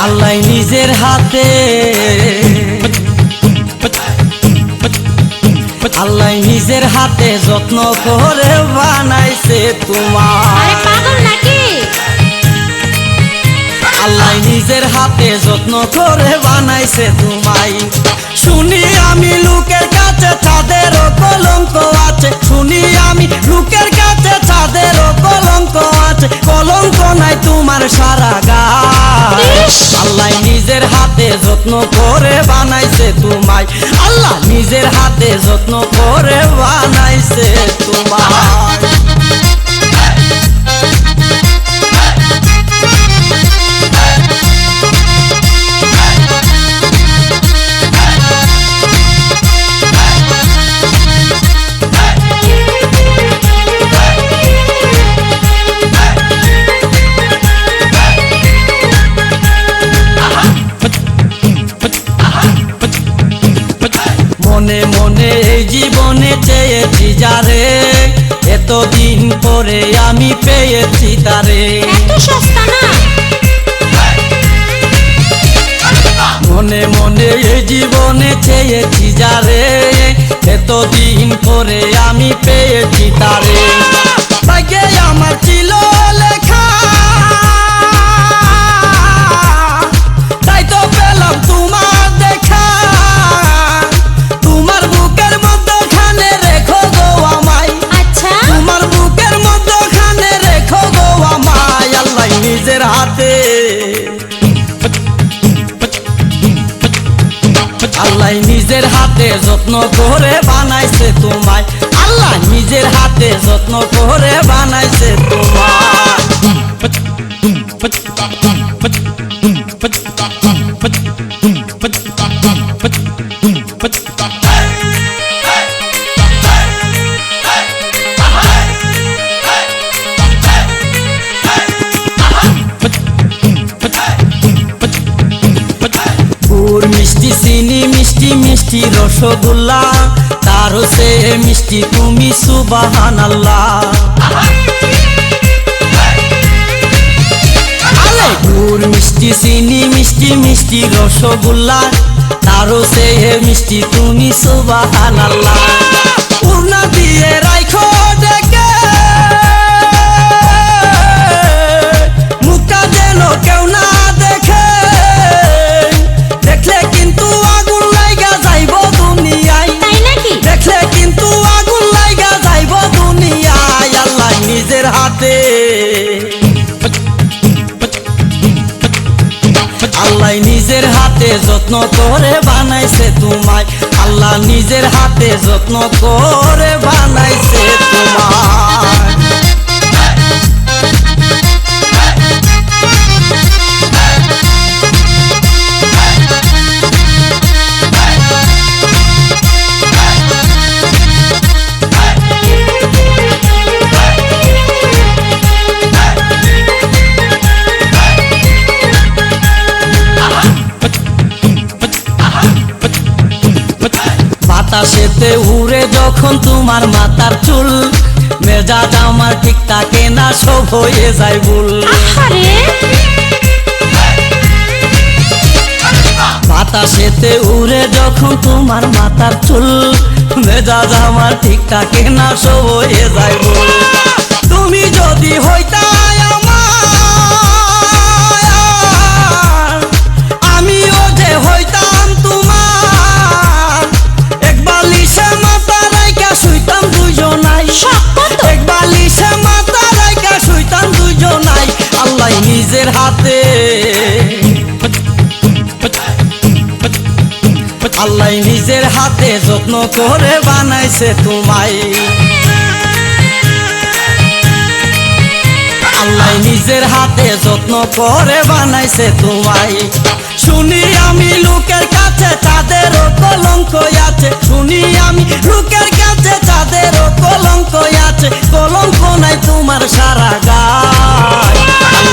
আল্লাহ নিজের হাতে আল্লাহ নিজের হাতে যত্ন করে বানাইছে তোমার। আল্লাহ নিজের হাতে যত্ন করে বানাইছে তোমায়। শুনি আমি লোকের কাছে চাঁদেরও কলঙ্ক আছে, শুনি আমি লোকের কাছে চাঁদেরও কলঙ্ক আছে, কলঙ্ক নাই তোমার সারা গায়। আল্লাহ নিজের হাতে যত্ন করে বানাইছে তোমায়, আল্লাহ নিজের হাতে যত্ন করে বানাইছে তোমায়। মনে মনে এই জীবনে চেয়েছি যারে, এতদিন পরে আমি পেয়েছি তারে। মনে মনে এই জীবনে চেয়েছি যারে, এতদিন পরে আমি পেয়েছি তারে। ভাগ্যে আমার ছিল লেখা, তাই তো পেলাম তোমার দেখা। তোমার বুকের মধ্যখানে রেখো গো আমায়, তোমার বুকের মধ্যখানে রেখো গো আমায়। আল্লাহ নিজের হাতে আল্লাহ নিজের হাতে যত্ন করে বানাইছে তোমায়, আল্লাহ নিজের হাতে যত্ন করে বানাইছে তোমায়। গুড় মিষ্টি চিনি মিষ্টি মিষ্টি রসগোল্লা, তার সে মিষ্টি তুমি সুবহানাল্লাহ। গুড় মিষ্টি চিনি মিষ্টি মিষ্টি রসগোল্লা, তার সে মিষ্টি তুমি সুবহানাল্লাহ। পূর্ণা দিয়ে রাখো ডেকে, মুখটা যেন কেউ না দেখে, দেখলে কিন্তু আগুন লাইগা যাইব দুনিয়ায়, দেখলে কিন্তু আগুন লাইগা যাইব দুনিয়ায়। আল্লাহ নিজের হাতে আল্লাহ নিজের হাতে যত্ন করে বানাইছে তোমায়, আল্লাহ নিজের হাতে যত্ন করে বানাইছে তোমায়। বাতাসেতে উড়ে যখন তোমার মাথার চুল, মেজাজ আমার ঠিক থাকে না, সব হয়ে যায় ভুল। বাতাসেতে উড়ে যখন তোমার মাথার চুল, মেজাজ আমার ঠিক থাকে না, সব হয়ে যায় ভুল। তুমি যদি হইতা আমিও যে হইতাম তোমার, এক বালিশে মাথা রাইখা শুইতাম দুজনাই, এক বালিশে মাথা রাইখা শুইতাম দুজনাই। আল্লাহ নিজের হাতে আল্লাহ নিজের হাতে যত্ন করে বানাইছে তোমায়, আল্লাহ নিজের হাতে যত্ন করে বানাইছে তোমায়। শুনি আমি লোকের কাছে চাঁদেরও কলঙ্ক আছে, শুনি আমি লোকের কাছে চাঁদেরও কলঙ্ক আছে, কলঙ্ক নাই তোমার সারা গায়।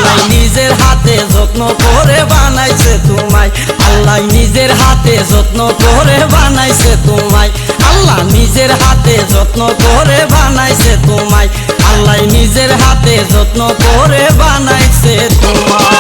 আল্লাহ নিজের হাতে যত্ন করে বানাইছে তোমায়, আল্লাহ নিজের হাতে যত্ন করে বানাইছে তোমায়, আল্লাহ নিজের হাতে যত্ন করে বানাইছে তোমায়, আল্লাহ নিজের হাতে যত্ন করে বানাইছে তোমায়।